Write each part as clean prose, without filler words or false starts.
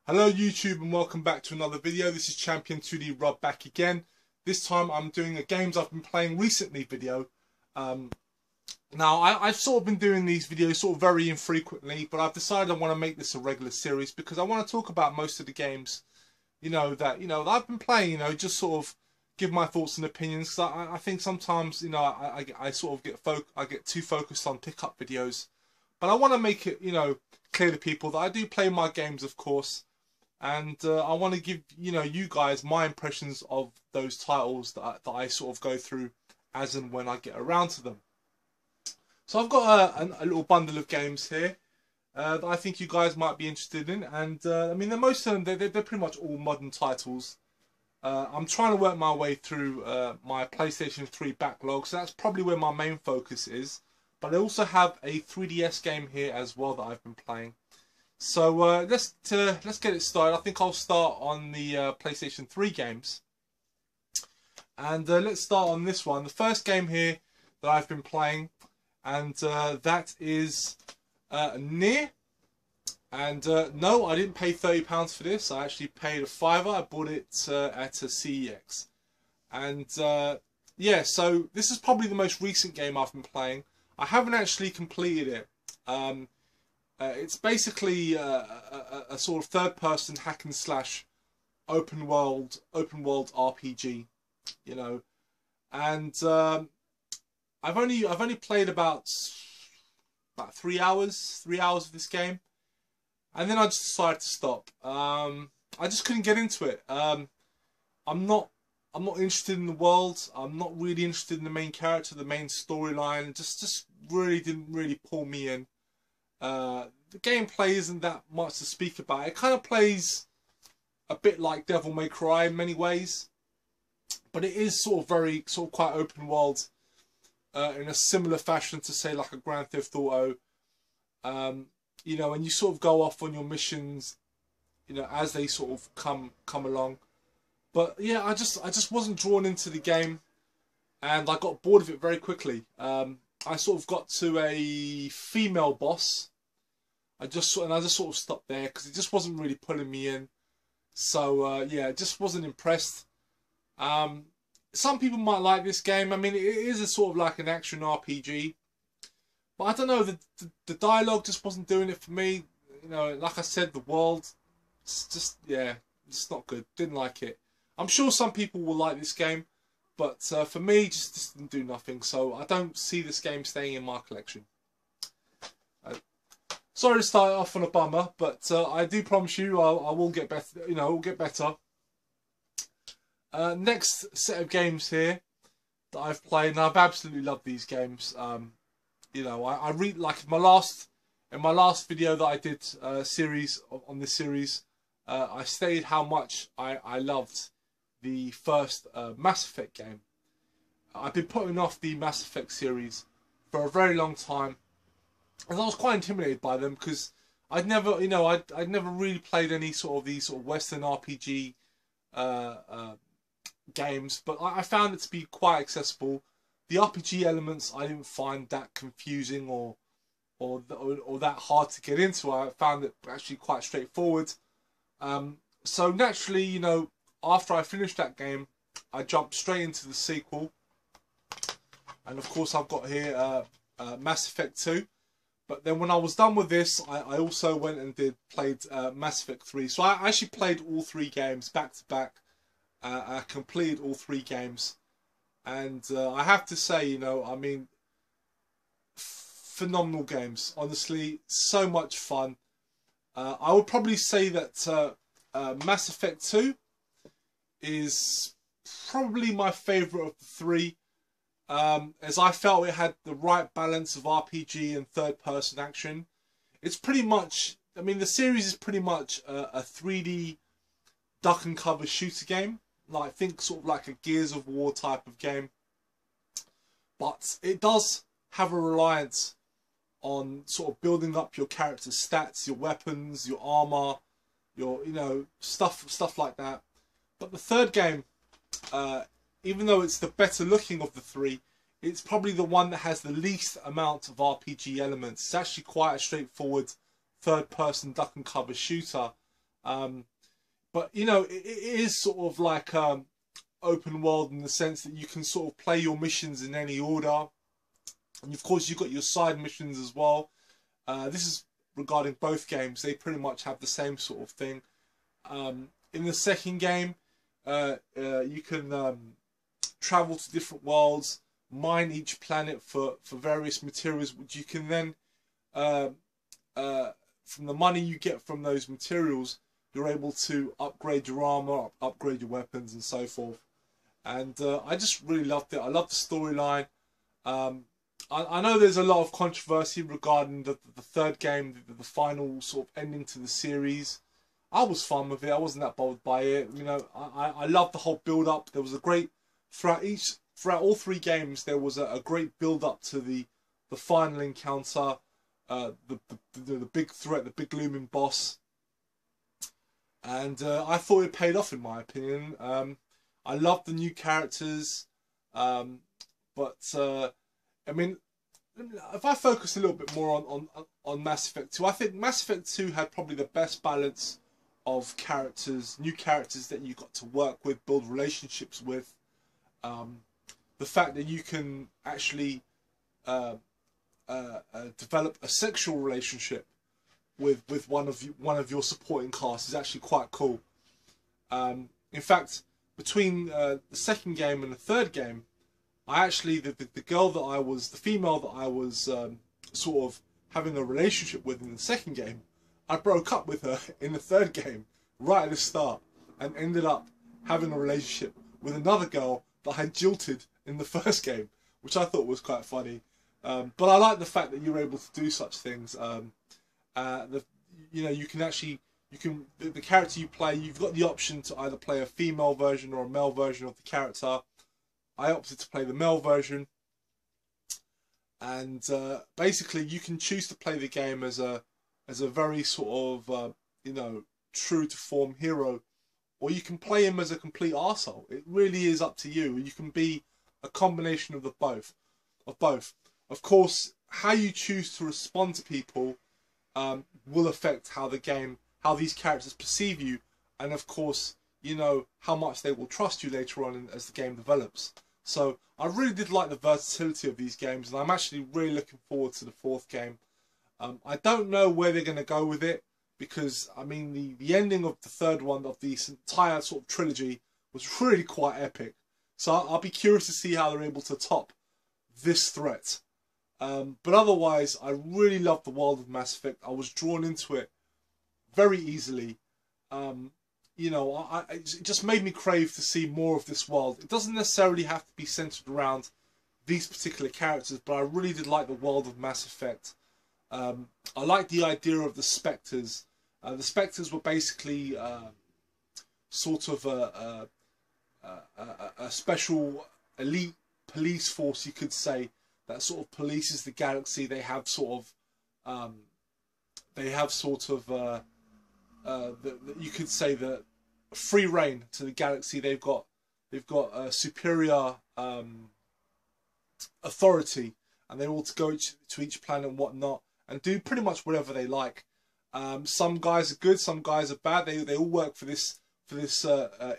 Hello YouTube and welcome back to another video. This is Champion 2D Rob back again. This time I'm doing a games I've been playing recently video. Now I've sort of been doing these videos sort of very infrequently, but I've decided I want to make this a regular series because I want to talk about most of the games, that I've been playing. Just sort of give my thoughts and opinions. Because I think sometimes I sort of I get too focused on pickup videos, but I want to make it clear to people that I do play my games, of course. And I want to give you guys my impressions of those titles that I sort of go through as and when I get around to them. So I've got a little bundle of games here that I think you guys might be interested in, and I mean most of them they're pretty much all modern titles. I'm trying to work my way through my PlayStation 3 backlog, so that's probably where my main focus is. But I also have a 3DS game here as well that I've been playing. So let's get it started. I think I'll start on the PlayStation 3 games, and let's start on this one. The first game here that I've been playing, and that is Nier. And no, I didn't pay £30 for this. I actually paid a fiver. I bought it at a CEX, and yeah. So this is probably the most recent game I've been playing. I haven't actually completed it. It's basically a sort of third-person hack and slash open world RPG, and I've only played about 3 hours of this game, and then I just decided to stop. I just couldn't get into it. I'm not interested in the world. I'm not really interested in the main character, the main storyline. It just really didn't pull me in. The gameplay isn't that much to speak about. It kind of plays a bit like Devil May Cry in many ways, but it is sort of quite open world in a similar fashion to, say, like a Grand Theft Auto. And you sort of go off on your missions, as they sort of come along. But yeah, I just wasn't drawn into the game, and I got bored of it very quickly. I sort of got to a female boss. I just sort of stopped there because it just wasn't really pulling me in. So yeah, just wasn't impressed. Some people might like this game. I mean, it is a sort of like an action RPG, but I don't know. The dialogue just wasn't doing it for me. Like I said, the world, it's not good. Didn't like it. I'm sure some people will like this game, but for me, just didn't do nothing. So I don't see this game staying in my collection. Sorry to start off on a bummer, but I do promise you I will get better. I will get better. Next set of games here that I've played, and I've absolutely loved these games. I read, like in my last video that I did series on this series, I stated how much I loved the first Mass Effect game. I've been putting off the Mass Effect series for a very long time, and I was quite intimidated by them because I'd never, I'd never really played any sort of these sort of Western RPG games, but I found it to be quite accessible. The RPG elements I didn't find that confusing or that hard to get into. I found it actually quite straightforward. So naturally, after I finished that game, I jumped straight into the sequel, and of course I've got here Mass Effect 2. But then when I was done with this, I also went and played Mass Effect 3. So I actually played all 3 games back to back. I completed all 3 games, and I have to say, I mean, phenomenal games. Honestly, so much fun. I would probably say that Mass Effect 2 is probably my favourite of the 3. As I felt it had the right balance of RPG and third-person action. It's pretty much, I mean, the series is pretty much a 3D duck and cover shooter game. Like, think sort of like a Gears of War type of game. But it does have a reliance on sort of building up your character's stats, your weapons, your armor, your stuff like that. But the third game, even though it's the better looking of the 3, it's probably the one that has the least amount of RPG elements. It's actually quite a straightforward third-person duck and cover shooter. But you know, it is sort of like open world in the sense that you can sort of play your missions in any order, and of course you've got your side missions as well. This is regarding both games; they pretty much have the same sort of thing. In the second game, you can travel to different worlds, mine each planet for various materials, which you can then, from the money you get from those materials, you're able to upgrade your armor, upgrade your weapons, and so forth. And I just really loved it. I love the storyline. I know there's a lot of controversy regarding the third game, the final sort of ending to the series. I was fine with it. I wasn't that bothered by it. You know, I loved the whole build up. There was a great throughout all three games. There was a great build up to the final encounter, the big threat, the big looming boss. And I thought it paid off, in my opinion. I loved the new characters, but I mean, if I focus a little bit more on Mass Effect 2, I think Mass Effect 2 had probably the best balance of characters, new characters that you got to work with, build relationships with. The fact that you can actually develop a sexual relationship with one of your supporting cast is actually quite cool. In fact, between the second game and the third game, I actually the female that I was sort of having a relationship with in the second game, I broke up with her in the third game right at the start, and ended up having a relationship with another girl that I jilted in the first game, which I thought was quite funny. But I like the fact that you're able to do such things. You know, the character you play, you've got the option to either play a female version or a male version of the character. I opted to play the male version, and basically you can choose to play the game as a very sort of you know, true to form hero, or you can play him as a complete arsehole. It really is up to you. You can be a combination of both. Of course, how you choose to respond to people will affect how these characters perceive you, and of course, you know, how much they will trust you later on as the game develops. So I really did like the versatility of these games, and I'm actually really looking forward to the fourth game. I don't know where they're going to go with it, because I mean the ending of the third one of the entire sort of trilogy was really quite epic. So I'll be curious to see how they're able to top this threat. But otherwise, I really loved the world of Mass Effect. I was drawn into it very easily. You know, it just made me crave to see more of this world. It doesn't necessarily have to be centered around these particular characters, but I really did like the world of Mass Effect. I like the idea of the Spectres. The Spectres were basically sort of a special elite police force, you could say, that sort of polices the galaxy. They have sort of, you could say, the free reign to the galaxy. They've got a superior authority, and they're all to go to each planet and whatnot, and do pretty much whatever they like. Some guys are good, some guys are bad. They all work for this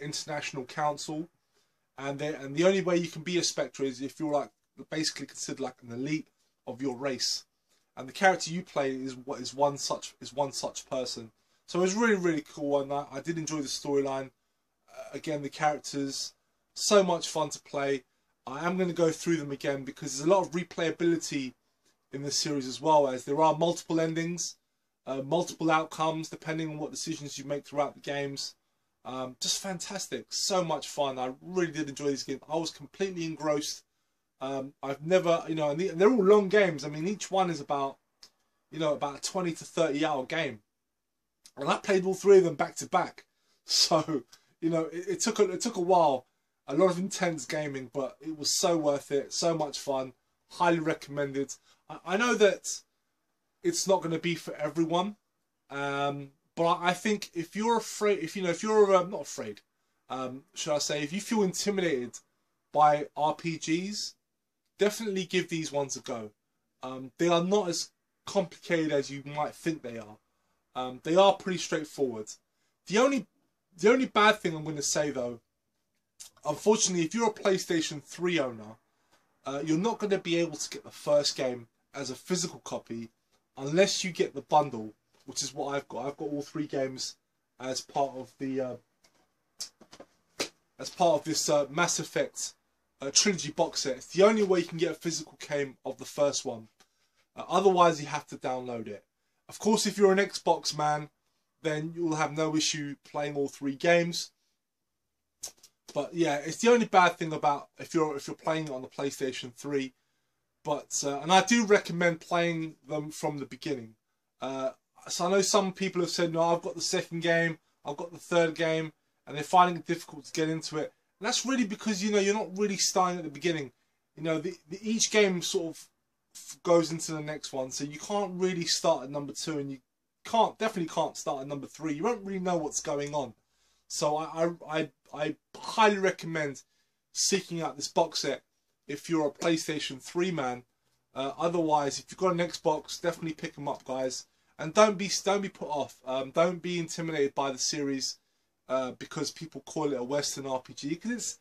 international council, and the only way you can be a Spectre is if you're like basically considered like an elite of your race, and the character you play is one such person. So it was really, really cool, and I did enjoy the storyline. Again, the characters, so much fun to play. I am going to go through them again because there's a lot of replayability in this series, as well as there are multiple endings, multiple outcomes depending on what decisions you make throughout the games. Just fantastic, so much fun. I really did enjoy this game. I was completely engrossed. I've never, you know, and they're all long games. I mean, each one is about, you know, about a 20 to 30 hour game, and I played all three of them back to back. So, you know, it took a while, a lot of intense gaming, but it was so worth it. So much fun. Highly recommended. I know that it's not going to be for everyone, but I think if you're afraid, if you're not afraid, should I say, if you feel intimidated by RPGs, definitely give these ones a go. They are not as complicated as you might think they are. They are pretty straightforward. The only bad thing I'm going to say though, unfortunately, if you're a PlayStation 3 owner, you're not going to be able to get the first game as a physical copy unless you get the bundle, which is what I've got. I've got all 3 games as part of the this Mass Effect Trilogy box set. It's the only way you can get a physical game of the first one. Otherwise, you have to download it. Of course, if you're an Xbox man, then you'll have no issue playing all 3 games. But yeah, it's the only bad thing about if you're playing it on the PlayStation 3. But and I do recommend playing them from the beginning. So I know some people have said, no, I've got the second game, I've got the third game, and they're finding it difficult to get into it. And that's really because, you know, you're not really starting at the beginning. You know, each game sort of goes into the next one, so you can't really start at number 2, and you definitely can't start at number 3. You won't really know what's going on. So I highly recommend seeking out this box set if you're a PlayStation 3 man. Otherwise, if you've got an Xbox, definitely pick them up, guys. And don't be put off. Don't be intimidated by the series because people call it a Western RPG. Because it's,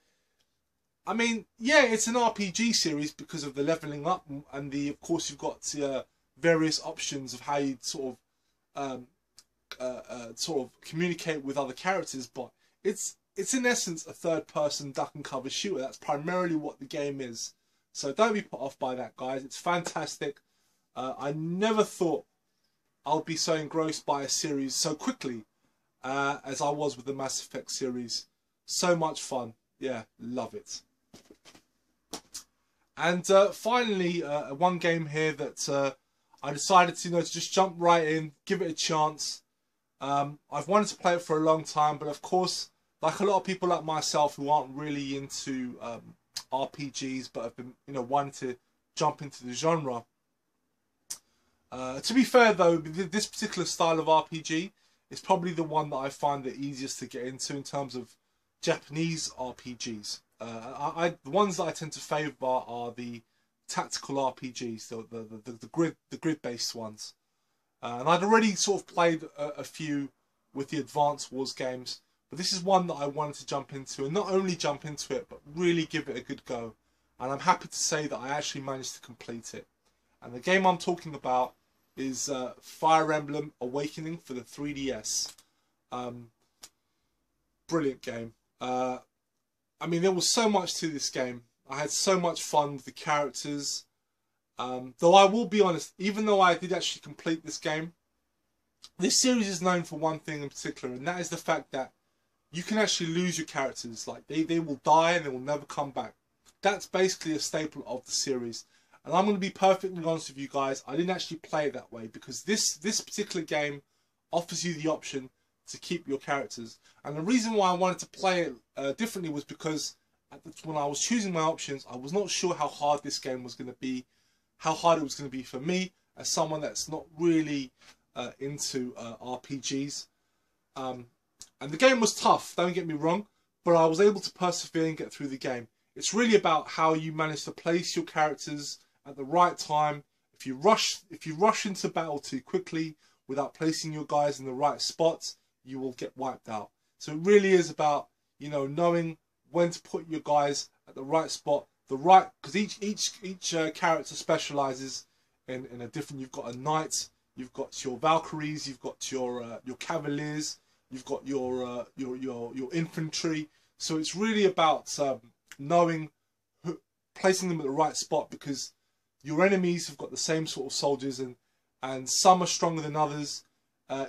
I mean, yeah, it's an RPG series because of the leveling up and of course, you've got various options of how you sort of communicate with other characters. But it's in essence a third-person duck and cover shooter. That's primarily what the game is. So don't be put off by that, guys. It's fantastic. I never thought I'll be so engrossed by a series so quickly as I was with the Mass Effect series. So much fun. Yeah, love it. And finally, one game here that I decided to, to just jump right in, give it a chance. I've wanted to play it for a long time, but of course, like a lot of people like myself who aren't really into RPGs, but have been, wanting to jump into the genre. To be fair though, this particular style of RPG is probably the one that I find the easiest to get into in terms of Japanese RPGs. The ones that I tend to favour are the tactical RPGs, the grid-based ones. And I'd already sort of played a few with the Advance Wars games, but this is one that I wanted to jump into, and not only jump into it, but really give it a good go. And I'm happy to say that I actually managed to complete it. And the game I'm talking about is Fire Emblem Awakening for the 3DS. Brilliant game. I mean, there was so much to this game. I had so much fun with the characters. Though I will be honest, even though I did actually complete this game, this series is known for one thing in particular, and that is the fact that you can actually lose your characters. Like, they will die and they will never come back. That's basically a staple of the series. And I'm going to be perfectly honest with you guys, I didn't actually play it that way, because this particular game offers you the option to keep your characters. And the reason why I wanted to play it differently was because when I was choosing my options, I was not sure how hard this game was going to be, how hard it was going to be for me as someone that's not really into RPGs. And the game was tough, don't get me wrong, but I was able to persevere and get through the game. It's really about how you manage to place your characters at the right time. If you rush into battle too quickly without placing your guys in the right spots, you will get wiped out. So it really is about, knowing when to put your guys at the right spot, because each character specializes in a different. You've got a knight, you've got your Valkyries, you've got your cavaliers, you've got your infantry. So it's really about knowing placing them at the right spot, because your enemies have got the same sort of soldiers, and some are stronger than others.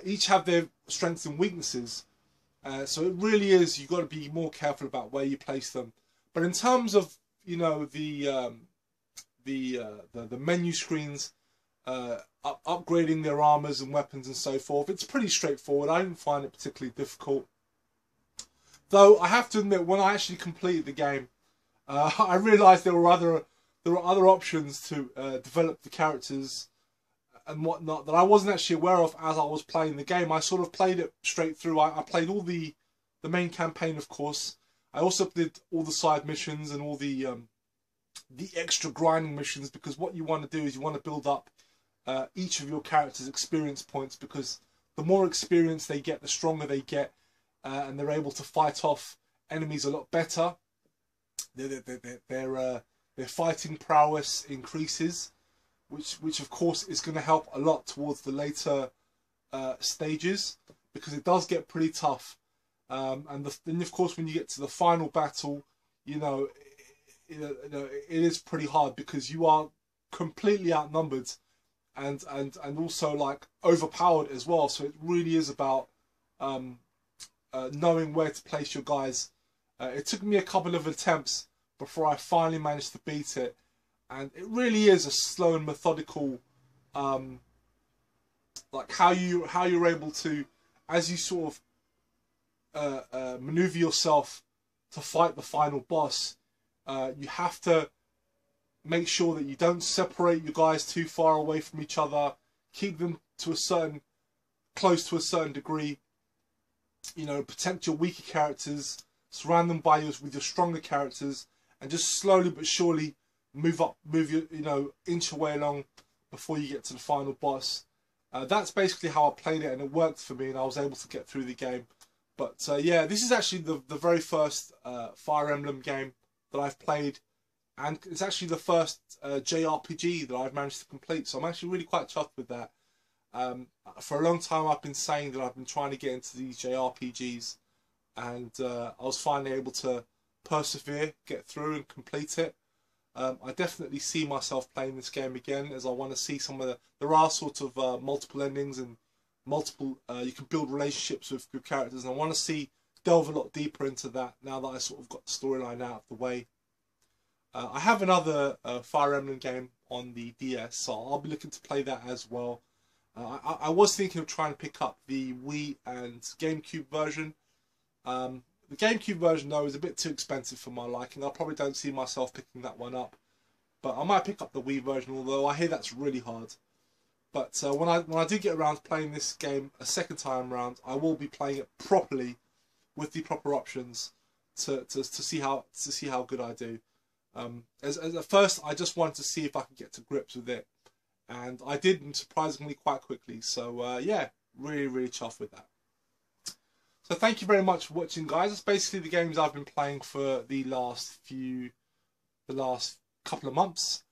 Each have their strengths and weaknesses. So it really is, you've got to be more careful about where you place them. But in terms of the menu screens, upgrading their armors and weapons and so forth, it's pretty straightforward. I didn't find it particularly difficult. Though I have to admit, when I actually completed the game, I realised there were other options to develop the characters and whatnot that I wasn't actually aware of as I was playing the game. I sort of played it straight through. I played all the main campaign, of course. I also did all the side missions and all the extra grinding missions, because what you want to do is you want to build up each of your characters' experience points, because the more experience they get, the stronger they get, and they're able to fight off enemies a lot better. Their fighting prowess increases, which of course is going to help a lot towards the later stages, because it does get pretty tough. And then of course when you get to the final battle, it is pretty hard, because you are completely outnumbered and also like overpowered as well. So it really is about knowing where to place your guys. It took me a couple of attempts before I finally managed to beat it, and it really is a slow and methodical, like how you're able to, as you sort of maneuver yourself to fight the final boss, you have to make sure that you don't separate your guys too far away from each other. Keep them to close to a certain degree. Protect your weaker characters. Surround them with your stronger characters, and just slowly but surely move inch your way along before you get to the final boss. That's basically how I played it, and it worked for me, and I was able to get through the game. But yeah, this is actually the very first Fire Emblem game that I've played, and it's actually the first JRPG that I've managed to complete, so I'm actually really quite chuffed with that. For a long time I've been saying that I've been trying to get into these JRPGs, and I was finally able to persevere, get through and complete it. I definitely see myself playing this game again, as I want to see some of there are sort of multiple endings and multiple, you can build relationships with good characters, and I want to delve a lot deeper into that now that I sort of got the storyline out of the way. I have another Fire Emblem game on the DS, so I'll be looking to play that as well. I was thinking of trying to pick up the Wii and GameCube version. The GameCube version, though, is a bit too expensive for my liking. I probably don't see myself picking that one up, but I might pick up the Wii version, although I hear that's really hard. But when I do get around to playing this game a second time around, I will be playing it properly with the proper options to see how good I do. As at first, I just wanted to see if I could get to grips with it, and I did, surprisingly quite quickly. So yeah, really chuffed with that. So thank you very much for watching, guys. That's basically the games I've been playing for the last couple of months.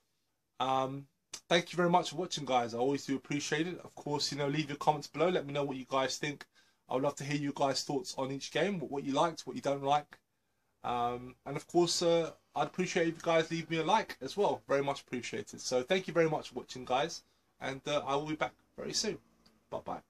Thank you very much for watching, guys. I always do appreciate it. Of course, leave your comments below. Let me know what you guys think. I would love to hear you guys' thoughts on each game, what you liked, what you don't like. And of course, I'd appreciate if you guys leave me a like as well. Very much appreciated. So thank you very much for watching, guys. And I will be back very soon. Bye-bye.